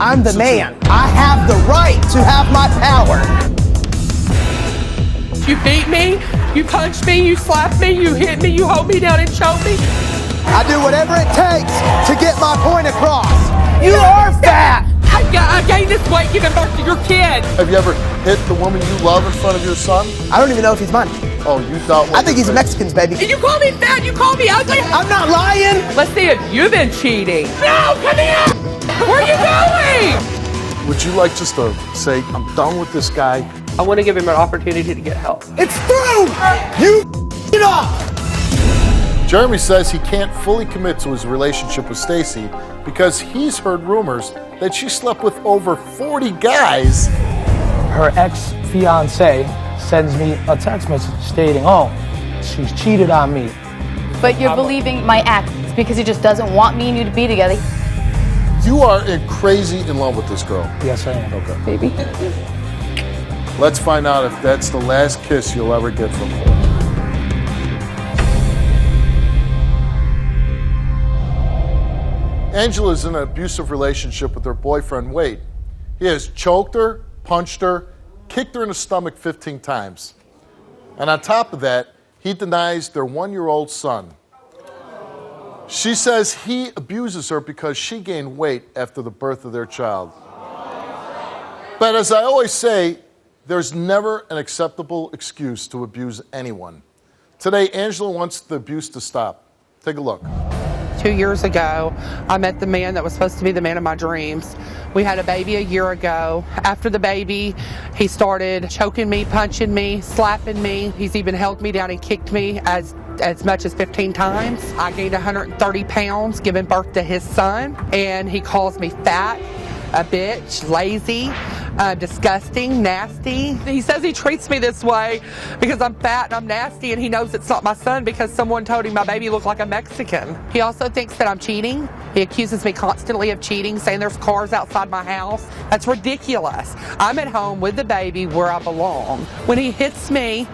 I'm the man. I have the right to have my power. You beat me, you punched me, you slapped me, you hit me, you hold me down and choke me. I do whatever it takes to get my point across. You are fat. I gained this weight giving birth to your kid. Have you ever hit the woman you love in front of your son? I don't even know if he's mine. Oh, you dealt with I think he's a Mexican's baby. And you call me fat, you call me ugly. I'm not lying. Let's see if you've been cheating. No, come here. Where are you going? Would you like just to say, I'm done with this guy? I want to give him an opportunity to get help. It's through. You it up. Jeremy says he can't fully commit to his relationship with Stacy because he's heard rumors that she slept with over 40 guys. Her ex-fiance sends me a text message stating, oh, she's cheated on me. But you're believing my ex because he just doesn't want me and you to be together. You are crazy in love with this girl. Yes, I am. Okay. Baby. Let's find out if that's the last kiss you'll ever get from her. Angela's in an abusive relationship with her boyfriend, Wade. He has choked her, punched her, kicked her in the stomach 15 times. And on top of that, he denies their 1-year-old son. She says he abuses her because she gained weight after the birth of their child. But as I always say, there's never an acceptable excuse to abuse anyone. Today, Angela wants the abuse to stop. Take a look. 2 years ago, I met the man that was supposed to be the man of my dreams. We had a baby a year ago. After the baby, he started choking me, punching me, slapping me. He's even held me down and kicked me as much as 15 times. I gained 130 pounds giving birth to his son, and he calls me fat, a bitch, lazy, disgusting, nasty. He says he treats me this way because I'm fat and I'm nasty, and he knows it's not my son because someone told him my baby looked like a Mexican. He also thinks that I'm cheating. He accuses me constantly of cheating, saying there's cars outside my house. That's ridiculous. I'm at home with the baby where I belong. When he hits me,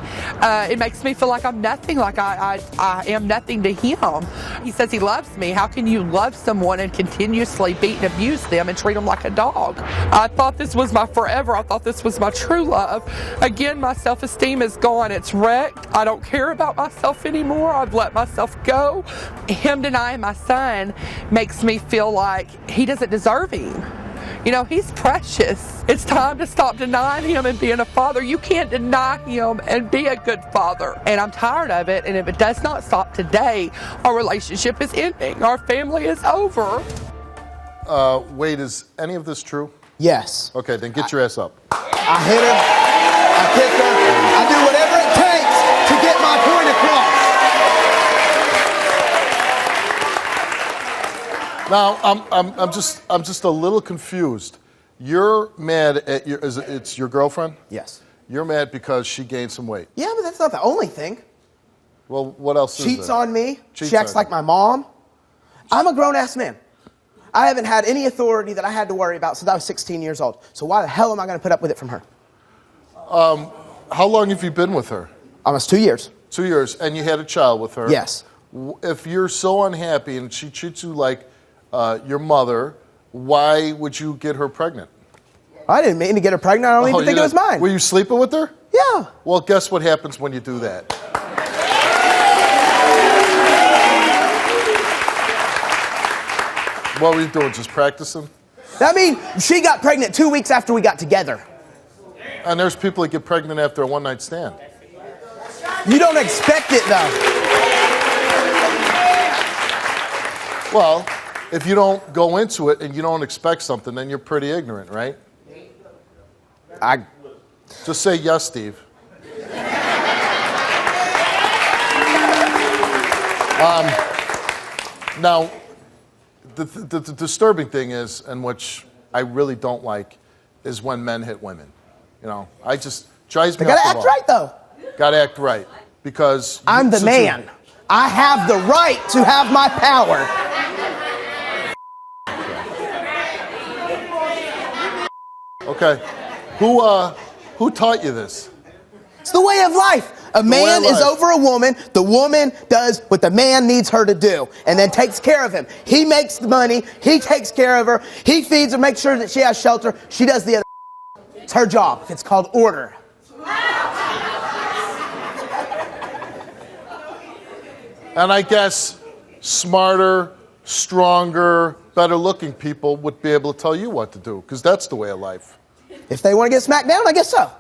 it makes me feel like I'm nothing, like I am nothing to him. He says he loves me. How can you love someone and continuously beat and abuse them and treat them like a dog? I thought this was my forever. I thought this was my true love. Again, my self-esteem is gone. It's wrecked. I don't care about myself anymore. I've let myself go. Him denying my son makes me feel like he doesn't deserve him. You know, he's precious. It's time to stop denying him and being a father. You can't deny him and be a good father. And I'm tired of it. And if it does not stop today, our relationship is ending. Our family is over. Wade, is any of this true? Yes. Okay, then get your ass up. I hit her. I kick her. I do whatever it takes to get my point across. Now, I'm just a little confused. You're mad at it's your girlfriend? Yes. You're mad because she gained some weight. Yeah, but that's not the only thing. Well, what else is Cheats there? on me. Cheats She acts on like you. my mom. I'm a grown-ass man. I haven't had any authority that I had to worry about since I was 16 years old. So why the hell am I going to put up with it from her? How long have you been with her? Almost 2 years. 2 years, and you had a child with her. Yes. If you're so unhappy and she treats you like your mother, why would you get her pregnant? I didn't mean to get her pregnant. I don't even think it was mine. Were you sleeping with her? Yeah. Well, guess what happens when you do that? What were you doing, just practicing? I mean, she got pregnant 2 weeks after we got together. And there's people that get pregnant after a one-night stand. You don't expect it, though. Well, if you don't go into it and you don't expect something, then you're pretty ignorant, right? Just say yes, Steve. Now, the disturbing thing is, and which I really don't like, is when men hit women. You know, I just drives me They up gotta the act wall. right, though. Gotta act right, because I'm the man. I have the right to have my power. Okay, who taught you this? It's the way of life. A man way of is life. over a woman. The woman does what the man needs her to do and then takes care of him. He makes the money. He takes care of her. He feeds her, makes sure that she has shelter. She does the other. It's her job. It's called order. And I guess smarter, stronger, better looking people would be able to tell you what to do, because that's the way of life. If they want to get smacked down, I guess so.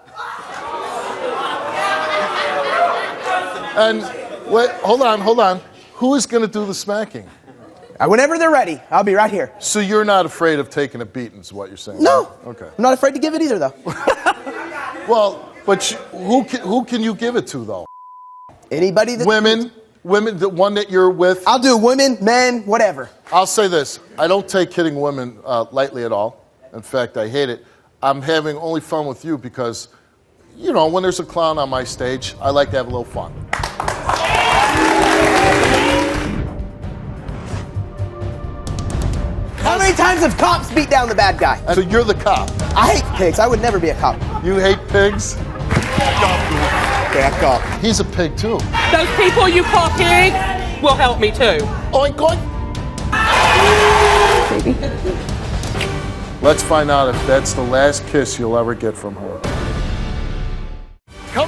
And wait, hold on. Who is going to do the smacking? Whenever they're ready, I'll be right here. So you're not afraid of taking a beating, is what you're saying? No. Right? Okay. I'm not afraid to give it either, though. Well, but who can you give it to, though? Anybody that... Women, the one that you're with? I'll do women, men, whatever. I'll say this. I don't take hitting women lightly at all. In fact, I hate it. I'm having only fun with you because, you know, when there's a clown on my stage, I like to have a little fun. How many times have cops beat down the bad guy? So you're the cop. I hate pigs. I would never be a cop. You hate pigs? Back up. He's a pig, too. Those people you call pigs will help me too. Oink, oink. Let's find out if that's the last kiss you'll ever get from her. Come.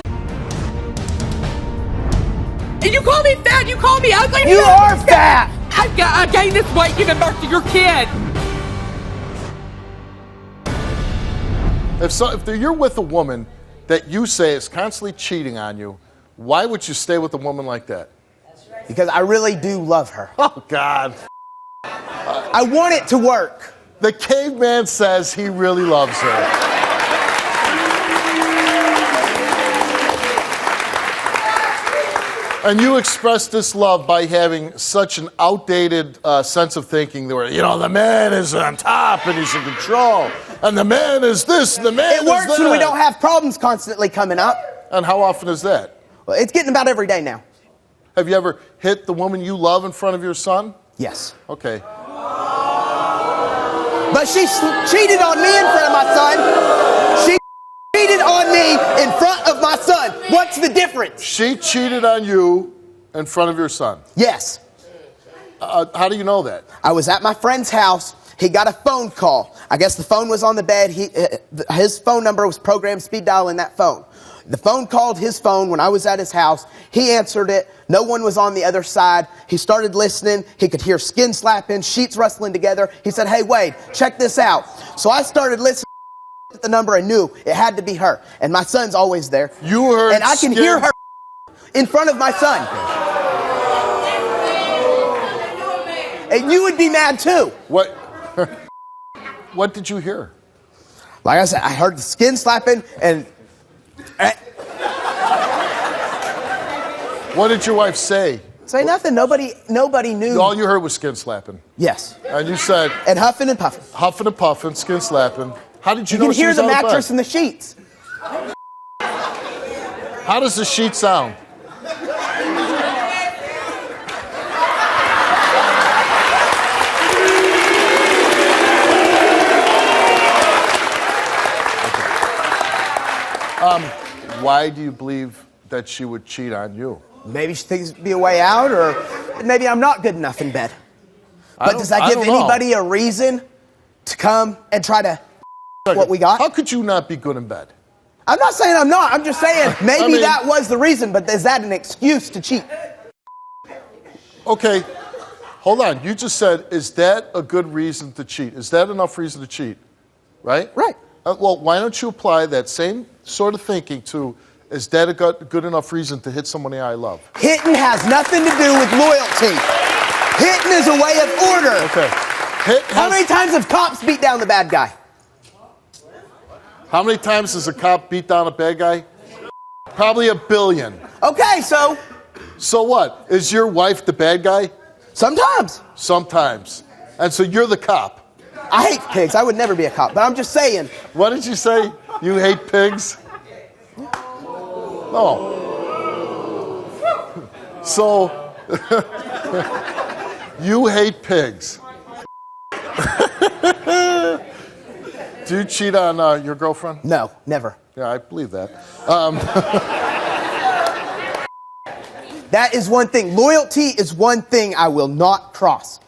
And you call me fat, you call me ugly. You are fat! I gained this weight giving birth to your kid. If you're with a woman that you say is constantly cheating on you, why would you stay with a woman like that? Because I really do love her. Oh, God. I want it to work. The caveman says he really loves her. And you express this love by having such an outdated sense of thinking where, you know, the man is on top and he's in control. And the man is this, and the man is that. It works when we don't have problems constantly coming up. And how often is that? Well, it's getting about every day now. Have you ever hit the woman you love in front of your son? Yes. Okay. But she cheated on me in front of my son. She cheated on me in front of my son. What's the difference? She cheated on you in front of your son. Yes. How do you know that? I was at my friend's house. He got a phone call. I guess the phone was on the bed. His phone number was programmed speed dial in that phone. The phone called his phone when I was at his house. He answered it. No one was on the other side. He started listening. He could hear skin slapping, sheets rustling together. He said, "Hey, Wade, check this out." So I started listening at the number and knew it had to be her. And my son's always there. You heard and I can hear her in front of my son. And you would be mad too. What? What did you hear? Like I said, I heard the skin slapping and... What did your wife say? Say nothing. Nobody knew. All you heard was skin slapping. Yes. And you said... And huffing and puffing. Huffing and puffing, skin slapping. How did you know can she hear was the out of mattress bed? and the sheets. How does the sheet sound? Why do you believe that she would cheat on you? Maybe she thinks it'd be a way out, or maybe I'm not good enough in bed. But does that give anybody a reason to come and try to what we got? How could you not be good in bed? I'm not saying I'm not. I'm just saying maybe that was the reason, but is that an excuse to cheat? Okay, hold on. You just said, is that a good reason to cheat? Is that enough reason to cheat? Right? Right. Well, why don't you apply that same sort of thinking to, is that a good enough reason to hit somebody I love? Hitting has nothing to do with loyalty. Hitting is a way of order. Okay. How many times have cops beat down the bad guy? How many times has a cop beat down a bad guy? Probably 1 billion. Okay, so? So what? Is your wife the bad guy? Sometimes. Sometimes. And so you're the cop. I hate pigs. I would never be a cop, but I'm just saying. What did you say? You hate pigs? No. So, you hate pigs. Do you cheat on your girlfriend? No, never. Yeah, I believe that. That is one thing. Loyalty is one thing I will not cross.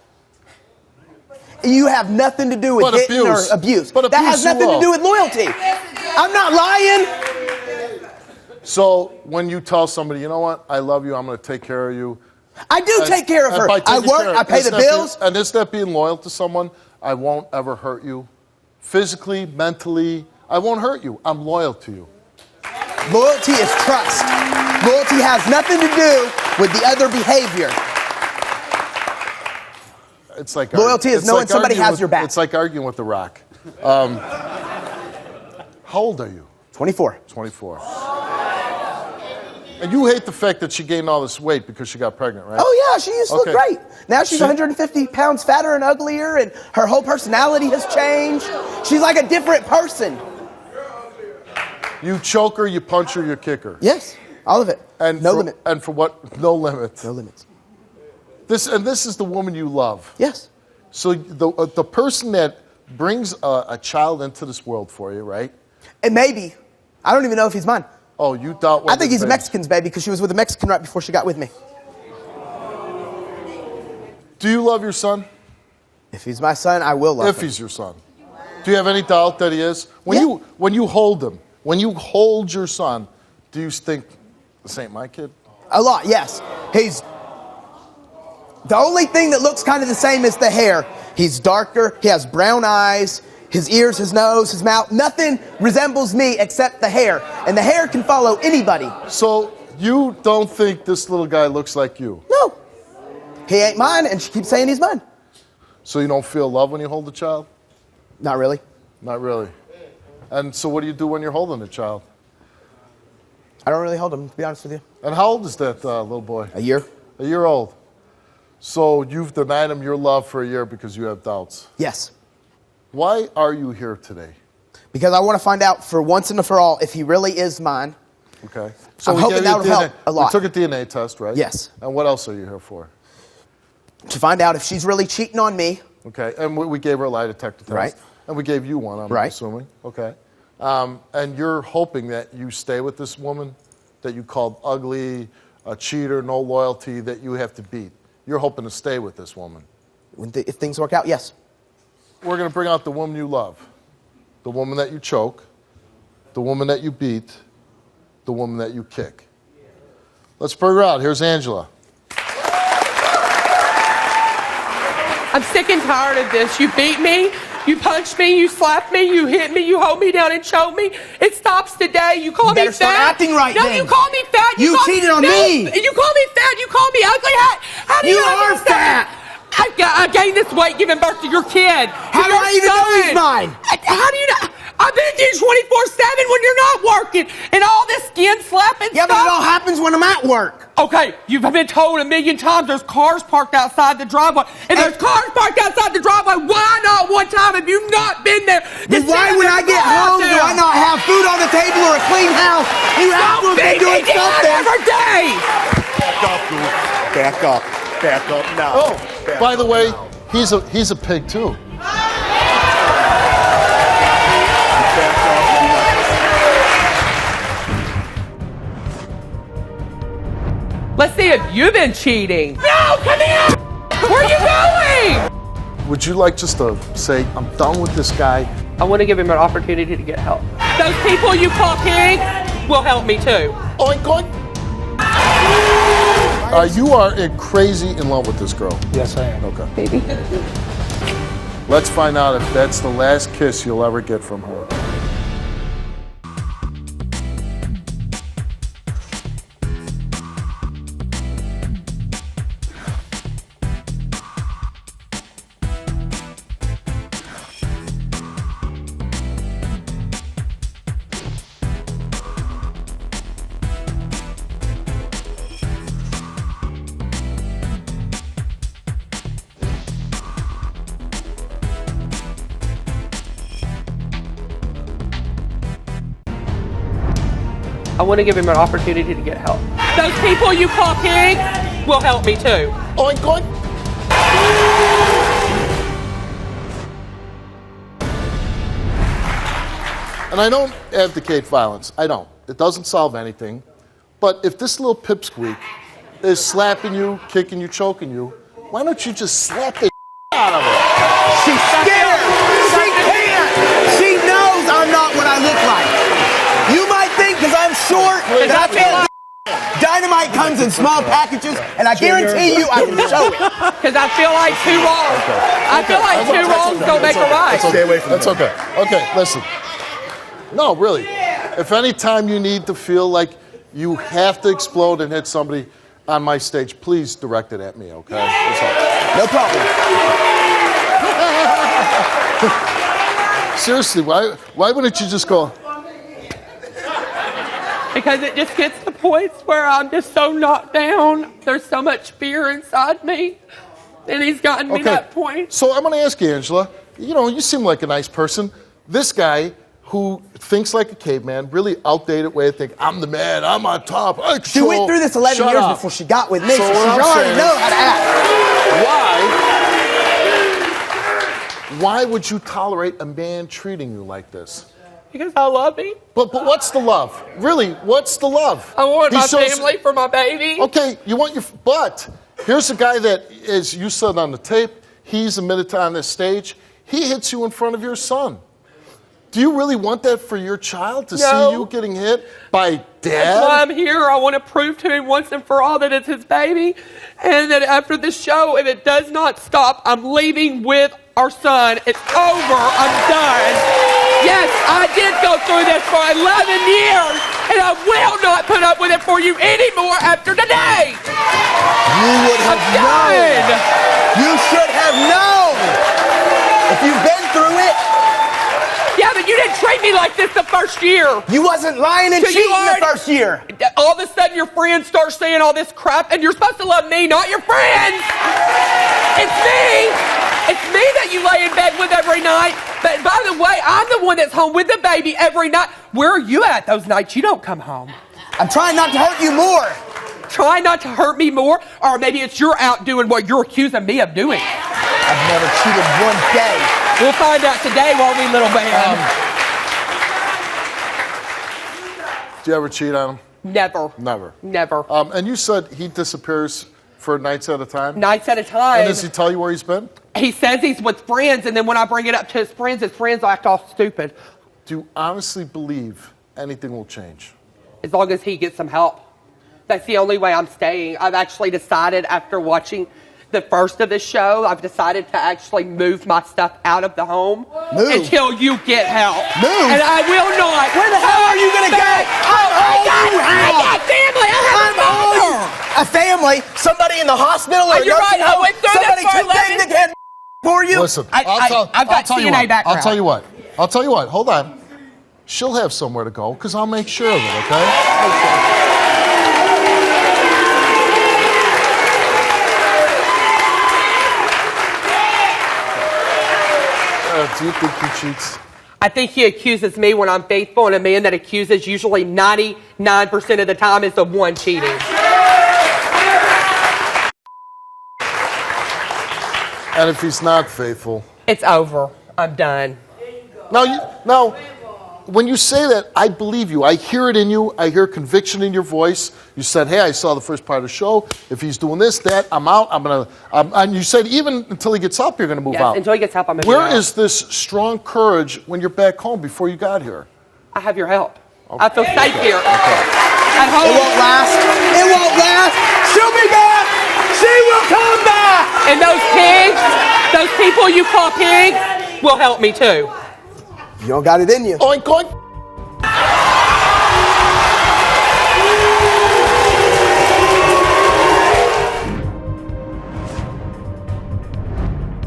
You have nothing to do with hitting or abuse. But that has nothing to do with loyalty. I'm not lying. So when you tell somebody, you know what, I love you, I'm going to take care of you. I do take care of her. I work, I pay the bills. And is that being loyal to someone? I won't ever hurt you. Physically, mentally, I won't hurt you. I'm loyal to you. Loyalty is trust. Loyalty has nothing to do with the other behavior. It's like loyalty is knowing somebody has your back. It's like arguing with The Rock. How old are you? 24. 24. And you hate the fact that she gained all this weight because she got pregnant, right? Oh, yeah, she used to look great. Now she's 150 pounds fatter and uglier, and her whole personality has changed. She's like a different person. You choke her, you punch her, you kick her. Yes, all of it. And no limit. And for what? No limits. No limits. This is the woman you love. Yes. So the person that brings a child into this world for you, right? And maybe. I don't even know if he's mine. Oh, you doubt. I think he's a Mexican's baby because she was with a Mexican right before she got with me. Do you love your son? If he's my son, I will love him. If he's your son. Do you have any doubt that he is? When you hold him, when you hold your son, do you think, this ain't my kid? A lot, yes. He's... The only thing that looks kind of the same is the hair. He's darker, he has brown eyes, his ears, his nose, his mouth. Nothing resembles me except the hair. And the hair can follow anybody. So you don't think this little guy looks like you? No. He ain't mine, and she keeps saying he's mine. So you don't feel love when you hold the child? Not really. Not really. And so what do you do when you're holding the child? I don't really hold him, to be honest with you. And how old is that little boy? A year. A year old. So you've denied him your love for a year because you have doubts? Yes. Why are you here today? Because I want to find out for once and for all if he really is mine. Okay. So I'm hoping that will help a lot. We took a DNA test, right? Yes. And what else are you here for? To find out if she's really cheating on me. Okay. And we gave her a lie detector test. Right. And we gave you one, I'm assuming. Okay. And you're hoping that you stay with this woman that you called ugly, a cheater, no loyalty, that you have to beat. You're hoping to stay with this woman. If things work out, yes. We're going to bring out the woman you love. The woman that you choke. The woman that you beat. The woman that you kick. Let's bring her out. Here's Angela. I'm sick and tired of this. You beat me, you punch me, you slap me, you hit me, you hold me down and choke me. It stops today. You call me fat. Start acting right no, then. you call me fat. You cheated on me. You call me fat. You call me ugly. How do you are fat. I gained this weight giving birth to your kid. How do I even know he's mine? How do you know? I've been to you 24/7 when you're not working, and all this skin slapping Yeah, stuff. but it all happens when I'm at work. Okay, you've been told a million times there's cars parked outside the driveway. And there's cars parked outside the driveway. Why not one time have you not been there? Why when I get home do I not have food on the table or a clean house? You have to have been doing something. Every day. Back up, dude. Back up. Back up now. Oh, by the way, he's a pig too. Let's see if you've been cheating. No, come here! Where are you going? Would you like just to say, I'm done with this guy? I want to give him an opportunity to get help. Those people you call pigs will help me too. Oink, oink. You are crazy in love with this girl. Yes, I am. Okay. Baby. Let's find out if that's the last kiss you'll ever get from her. I want to give him an opportunity to get help. Those people you call pigs will help me too. Oink, oink. And I don't advocate violence. I don't. It doesn't solve anything. But if this little pipsqueak is slapping you, kicking you, choking you, why don't you just slap the out of her? She's scared. She can't. She knows I'm not what I look like. You might think because I'm short that I can't. Dynamite comes in small packages, and I guarantee you I can show it. Because I feel like two wrongs. I feel like two wrongs don't make a right. Stay away from That's okay. Okay, listen. No, really. If any time you need to feel like you have to explode and hit somebody on my stage, please direct it at me, okay? That's all. No problem. Seriously, why wouldn't you just go? Because it just gets to points where I'm just so knocked down. There's so much fear inside me. And he's gotten me to that point. So I'm going to ask you, Angela, you know, you seem like a nice person. This guy who thinks like a caveman, really outdated way of thinking, I'm the man, I'm on top. She went through this 11 years before she got with me, so she already knows how to act. Why would you tolerate a man treating you like this? Because I love him. But what's the love? Really, what's the love? I want my family for my baby. Okay, you want your... But here's a guy that, as you said on the tape, he's admitted to on this stage, he hits you in front of your son. Do you really want that for your child, to see you getting hit by dad? That's why I'm here. I want to prove to him once and for all that it's his baby. And that after this show, if it does not stop, I'm leaving with our son. It's over. I'm done. Yes, I did go through this for 11 years, and I will not put up with it for you anymore after today. You would have known. You should have known. If you've been through it. Yeah, but you didn't treat me like this the first year. You wasn't lying and cheating the first year. All of a sudden, your friends start saying all this crap, and you're supposed to love me, not your friends. It's me. It's me that you lay in bed with every night. But by the way, I'm the one that's home with the baby every night. Where are you at those nights you don't come home? I'm trying not to hurt you more. Try not to hurt me more? Or maybe it's you're out doing what you're accusing me of doing. I've never cheated one day. We'll find out today, won't we, little man? Do you ever cheat on him? Never. Never. Never. And you said he disappears for nights at a time? Nights at a time. And does he tell you where he's been? He says he's with friends, and then when I bring it up to his friends act all stupid. Do you honestly believe anything will change? As long as he gets some help. That's the only way I'm staying. I've actually decided after watching the first of the show, I've decided to actually move my stuff out of the home until you get help. Move? And I will not. Where the hell are you going to go? I got family. I have a family? Somebody in the hospital? Or you're right. I went through somebody this for too big that can for you? Listen, I've got CNA background. I'll tell you what. Hold on. She'll have somewhere to go because I'll make sure of it, okay? Do you think he cheats? I think he accuses me when I'm faithful, and a man that accuses usually 99% of the time is the one cheating. And if he's not faithful? It's over. I'm done. Now, when you say that, I believe you. I hear it in you. I hear conviction in your voice. You said, hey, I saw the first part of the show. If he's doing this, that, I'm out. And you said even until he gets help, you're going to move out. Until he gets help, I'm moving Where out. is this strong courage when you're back home before you got here? I have your help. Okay. I feel safe here. Okay. At home. It won't last. It won't last. She'll be back. She will come back. And those pigs, those people you call pigs, will help me too. You don't got it in you. Oink, oink.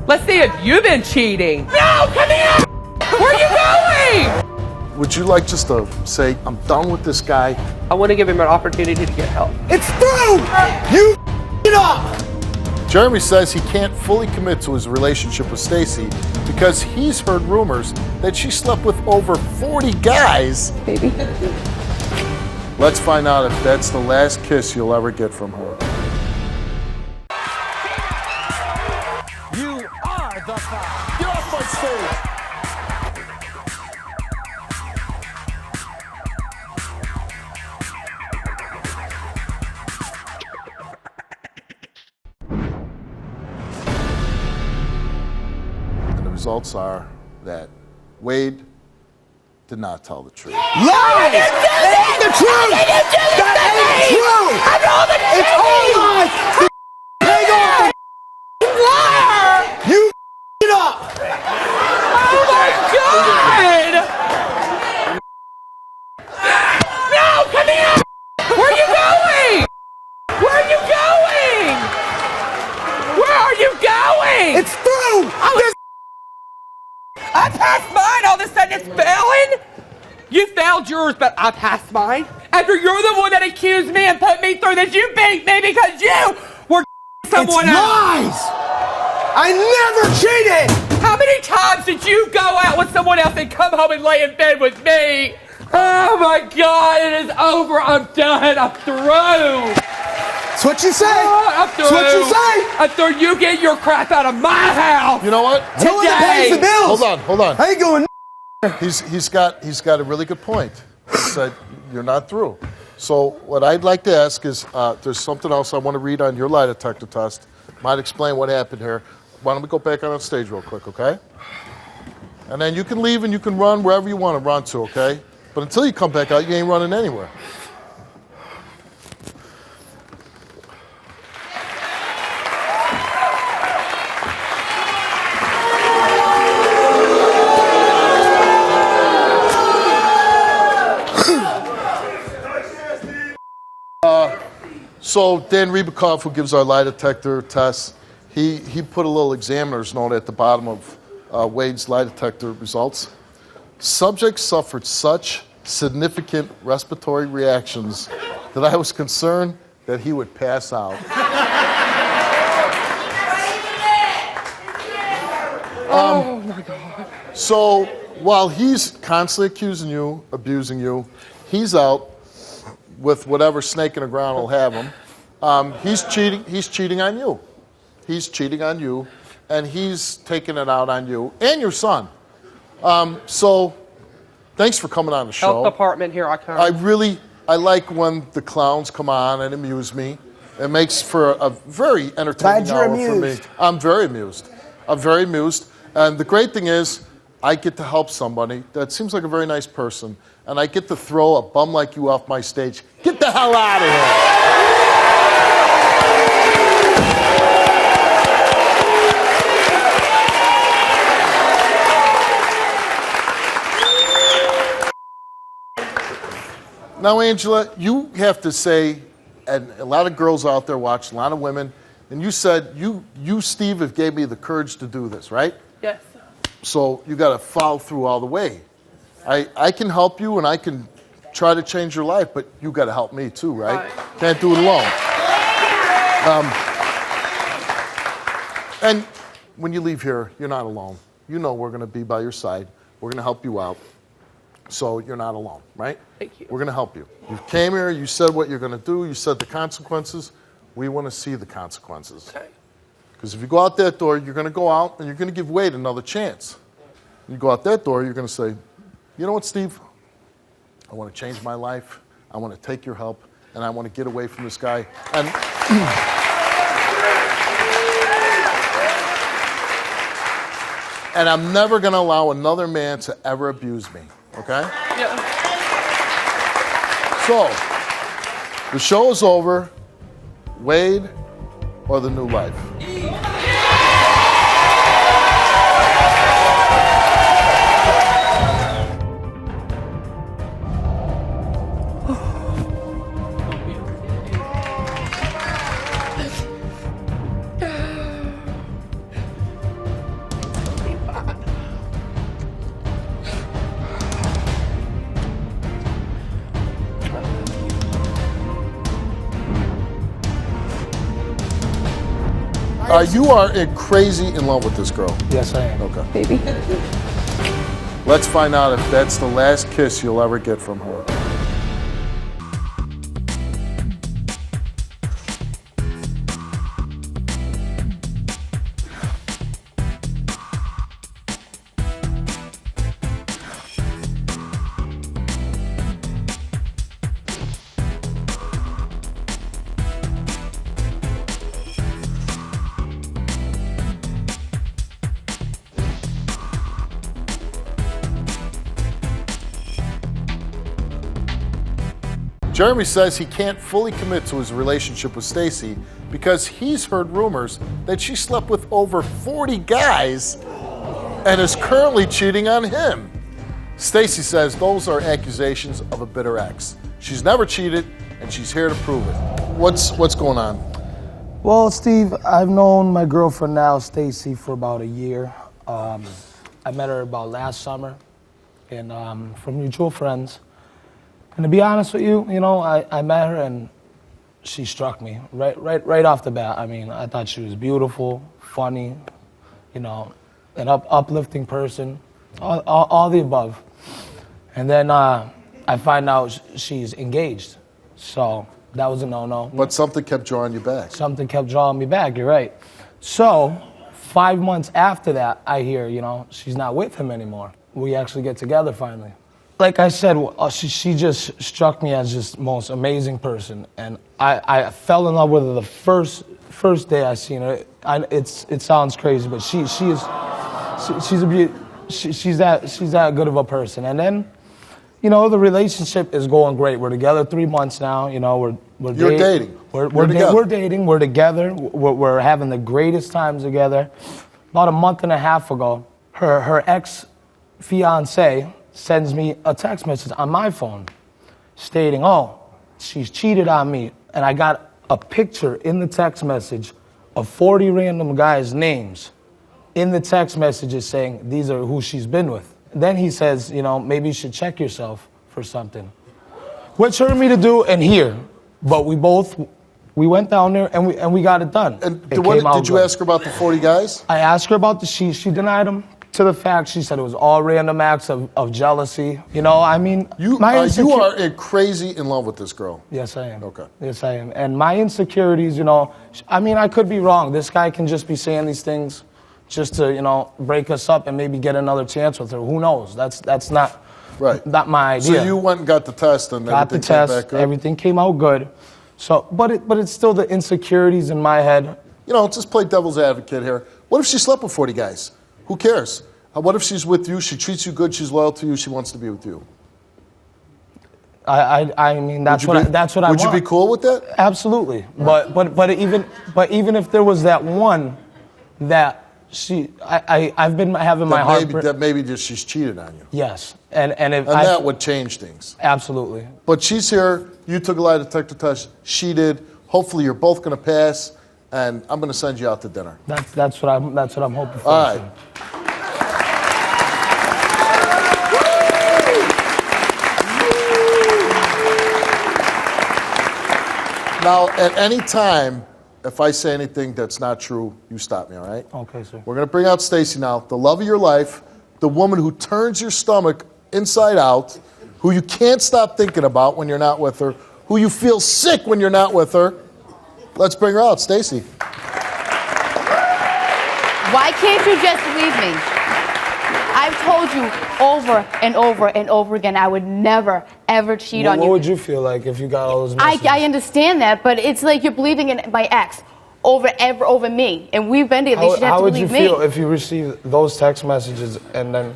Let's see if you've been cheating. No, come here! Where are you going? Would you like just to say, I'm done with this guy? I want to give him an opportunity to get help. It's through! You it up! Jeremy says he can't fully commit to his relationship with Stacy because he's heard rumors that she slept with over 40 guys. Baby. Let's find out if that's the last kiss you'll ever get from her. You are the foul. Get off my stage! results are that Wade did not tell the truth. Lies! That ain't the truth! That ain't true! It's all lies! Hang on! Liar! You it up! Oh my God! No, come here! Where are you going? Where are you going? Where are you going? It's through! I passed mine, all of a sudden it's failing? You failed yours, but I passed mine? After you're the one that accused me and put me through this, you beat me because you were someone It's else. lies! I never cheated! How many times did you go out with someone else and come home and lay in bed with me? Oh my God, it is over. I'm done. I'm through. That's what you say! I'm through. That's what you say! I'm through. You get your crap out of my house. You know what? No one that pays the bills! Hold on. I ain't going. He's got a really good point. He said you're not through. So what I'd like to ask is there's something else I want to read on your lie detector test. Might explain what happened here. Why don't we go back on stage real quick, okay? And then you can leave and you can run wherever you want to run to, okay? But until you come back out, you ain't running anywhere. So Dan Rybakov, who gives our lie detector tests, he put a little examiner's note at the bottom of Wade's lie detector results. Subject suffered such significant respiratory reactions that I was concerned that he would pass out. Oh my God. So while he's constantly accusing you, abusing you, he's out with whatever snake in the ground will have him. He's cheating on you. He's cheating on you, and he's taking it out on you and your son. So thanks for coming on the show. Health department, here I come. I like when the clowns come on and amuse me. It makes for a very entertaining Glad you're hour for me. amused. I'm very amused. And the great thing is, I get to help somebody that seems like a very nice person, and I get to throw a bum like you off my stage. Get the hell out of here. Now, Angela, you have to say, and a lot of girls out there watch, a lot of women, and you said, you Steve, have gave me the courage to do this, right? Yes. So you got to follow through all the way. I can help you, and I can try to change your life, but you got to help me too, right? Can't do it alone. And when you leave here, you're not alone. You know we're going to be by your side. We're going to help you out. So you're not alone, right? Thank you. We're going to help you. You came here, you said what you're going to do, you said the consequences. We want to see the consequences. Okay. Because if you go out that door, you're going to go out and you're going to give Wade another chance. You go out that door, you're going to say, you know what, Steve? I want to change my life. I want to take your help, and I want to get away from this guy. And and I'm never going to allow another man to ever abuse me, okay? Yeah. So, the show is over. Wade or the new life? You are crazy in love with this girl. Yes, I am. Okay. Baby. Let's find out if that's the last kiss you'll ever get from her. Jeremy says he can't fully commit to his relationship with Stacy because he's heard rumors that she slept with over 40 guys and is currently cheating on him. Stacy says those are accusations of a bitter ex. She's never cheated, and she's here to prove it. What's going on? Well, Steve, I've known my girlfriend now, Stacy, for about a year. I met her about last summer, and from mutual friends. And to be honest with you, I met her and she struck me right off the bat. I mean, I thought she was beautiful, funny, an uplifting person, all the above. And then I find out she's engaged, so that was a no-no. But something kept drawing you back. Something kept drawing me back, you're right. So 5 months after that, I hear, she's not with him anymore. We actually get together finally. Like I said, she just struck me as just most amazing person, and I fell in love with her the first day I seen her. It sounds crazy, but she's that good of a person. And then, the relationship is going great. We're together 3 months now. You're dating. We're dating. We're together. We're having the greatest times together. About a month and a half ago, her ex-fiance sends me a text message on my phone stating, oh, she's cheated on me. And I got a picture in the text message of 40 random guys' names in the text messages saying these are who she's been with. Then he says, maybe you should check yourself for something. Which hurt me to do and hear, but we went down there and we got it done. And did you ask her about the 40 guys? I asked her about she denied them. To the fact, she said it was all random acts of jealousy. You are crazy in love with this girl. Yes, I am. Okay. Yes, I am. And my insecurities, I could be wrong. This guy can just be saying these things just to, break us up and maybe get another chance with her. Who knows? That's not not my idea. So you went and got the test and got the everything came test. back good? Everything came out good. So, but it's still the insecurities in my head. Just play devil's advocate here. What if she slept with 40 guys? Who cares? What if she's with you, she treats you good, she's loyal to you, she wants to be with you? I mean, that's what I want. Would you be cool with that? Absolutely. But even if there was that one that I've been having my heart... That maybe just she's cheated on you. Yes. And that would change things. Absolutely. But she's here, you took a lie detector test, she did. Hopefully you're both going to pass, and I'm going to send you out to dinner. That's what I'm hoping for. All right. Now, at any time, if I say anything that's not true, you stop me, all right? Okay, sir. We're going to bring out Stacy now, the love of your life, the woman who turns your stomach inside out, who you can't stop thinking about when you're not with her, who you feel sick when you're not with her. Let's bring her out, Stacy. Why can't you just leave me? I've told you over and over and over again I would never, ever cheat on you. What would you feel like if you got all those messages? I understand that, but it's like you're believing in my ex over me. And we've been together. You should have to believe me. How would you feel if you received those text messages and then...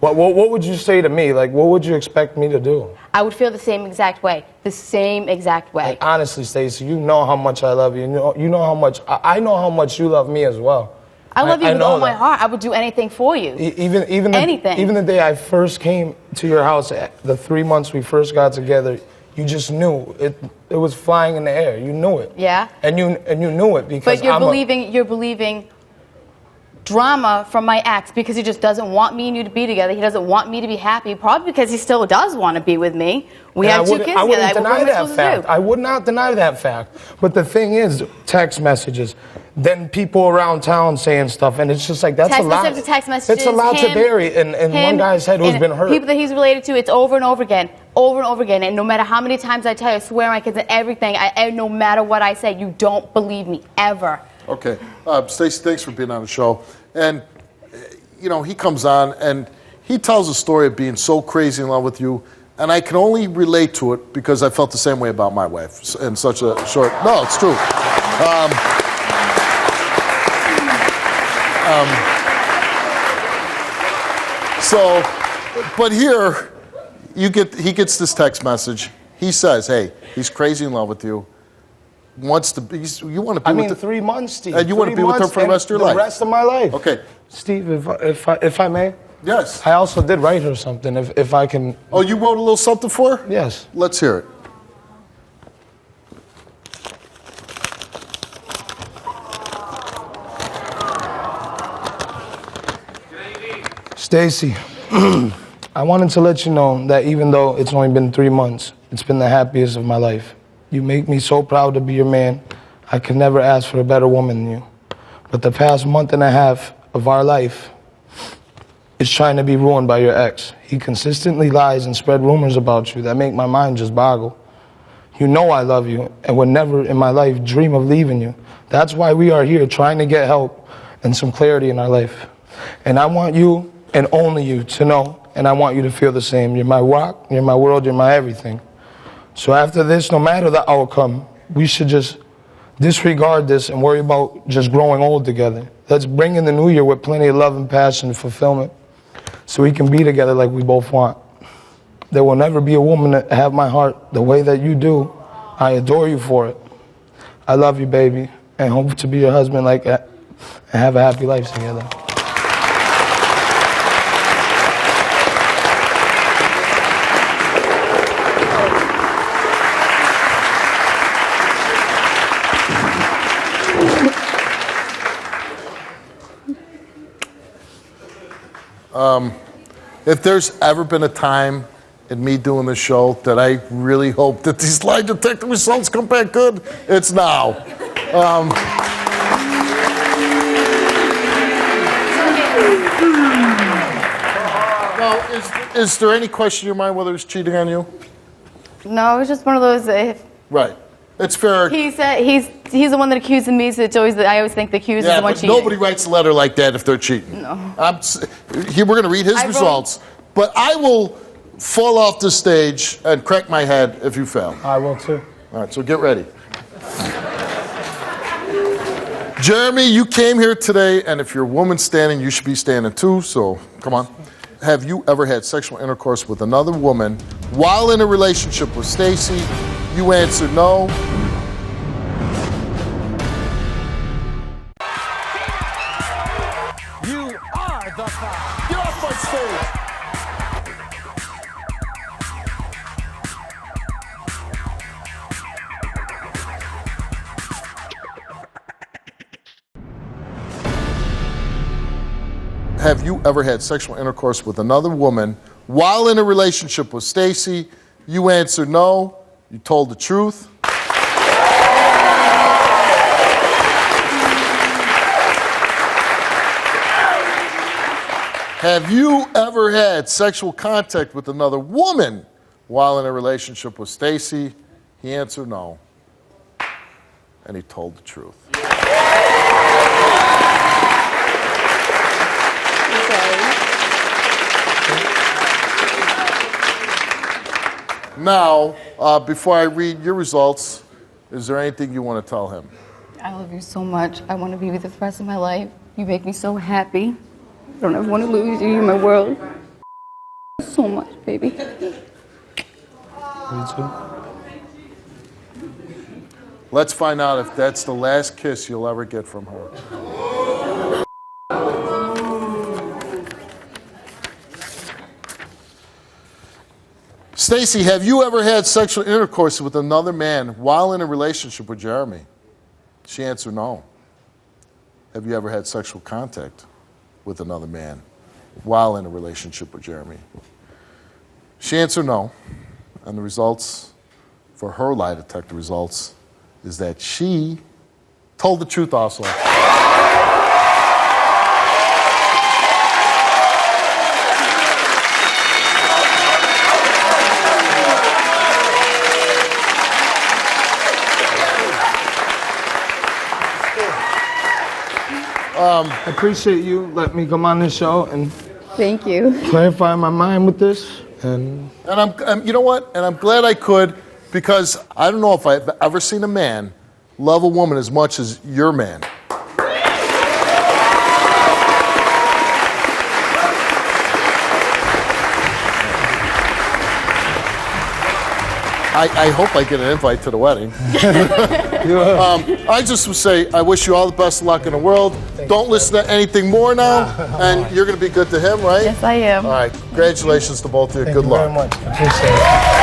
What would you say to me? Like, what would you expect me to do? I would feel the same exact way. The same exact way. Like, honestly, Stacy, you know how much I love you. You know how much... I know how much you love me as well. I love you with all my heart. I would do anything for you. Anything. Even the day I first came to your house, the 3 months we first got together, you just knew it was flying in the air. You knew it. Yeah. And you knew it because But you're believing drama from my ex because he just doesn't want me and you to be together. He doesn't want me to be happy, probably because he still does want to be with me. We have 2 kids together. I wouldn't deny that fact. I would not deny that fact. But the thing is, text messages, then people around town saying stuff, and it's just like, that's a lot. Text messages, it's a lot to bury in one guy's head who's been hurt. People that he's related to, it's over and over again. And no matter how many times I tell you, I swear my kids and everything, no matter what I say, you don't believe me, ever. Okay. Stacy, thanks for being on the show. And, he comes on and he tells a story of being so crazy in love with you, and I can only relate to it because I felt the same way about my wife in such a short... No, it's true. But here, he gets this text message. He says, hey, he's crazy in love with you. Wants to be, you want to be I with mean, her. 3 months, Steve. And you want to be with her for the rest of your life. The rest of my life. Okay. Steve, if I may. Yes. I also did write her something, if I can. Oh, you wrote a little something for her? Yes. Let's hear it. Stacy, I wanted to let you know that even though it's only been 3 months, it's been the happiest of my life. You make me so proud to be your man. I could never ask for a better woman than you. But the past month and a half of our life is trying to be ruined by your ex. He consistently lies and spread rumors about you that make my mind just boggle. You know I love you and would never in my life dream of leaving you. That's why we are here trying to get help and some clarity in our life. And I want you and only you to know, and I want you to feel the same. You're my rock, you're my world, you're my everything. So after this, no matter the outcome, we should just disregard this and worry about just growing old together. Let's bring in the new year with plenty of love and passion and fulfillment so we can be together like we both want. There will never be a woman that have my heart the way that you do. I adore you for it. I love you, baby, and hope to be your husband like that and have a happy life together. If there's ever been a time in me doing this show that I really hope that these lie detector results come back good, it's now. Now, is there any question in your mind whether he's cheating on you? No, it's just one of those. Right. It's fair. He said he's the one that accused me, so it's always I always think the accused is the one but cheating. nobody writes a letter like that if they're cheating. No. Here, we're going to read his results, but I will fall off the stage and crack my head if you fail. I will too. All right, so get ready. Jeremy, you came here today, and if you're a woman standing, you should be standing too, so come on. Have you ever had sexual intercourse with another woman while in a relationship with Stacy? You answered no. You are the five. Get off my stage. Have you ever had sexual intercourse with another woman while in a relationship with Stacy? You answered no. You told the truth. Have you ever had sexual contact with another woman while in a relationship with Stacy? He answered no. And he told the truth. Now, before I read your results, is there anything you want to tell him? I love you so much. I want to be with you the rest of my life. You make me so happy. I don't ever want to lose you. You're my world. So much, baby. Me too. Let's find out if that's the last kiss you'll ever get from her. Stacy, have you ever had sexual intercourse with another man while in a relationship with Jeremy? She answered no. Have you ever had sexual contact with another man while in a relationship with Jeremy? She answered no. And the results for her lie detector results is that she told the truth also. I appreciate you letting me come on this show and Thank you. clarify my mind with this. And I'm you know what? And I'm glad I could, because I don't know if I've ever seen a man love a woman as much as your man. I hope I get an invite to the wedding. I just would say, I wish you all the best of luck in the world. Don't listen to anything more now, and you're going to be good to him, right? Yes, I am. All right. Congratulations to both of you. Thank Good you luck. very much. Appreciate it.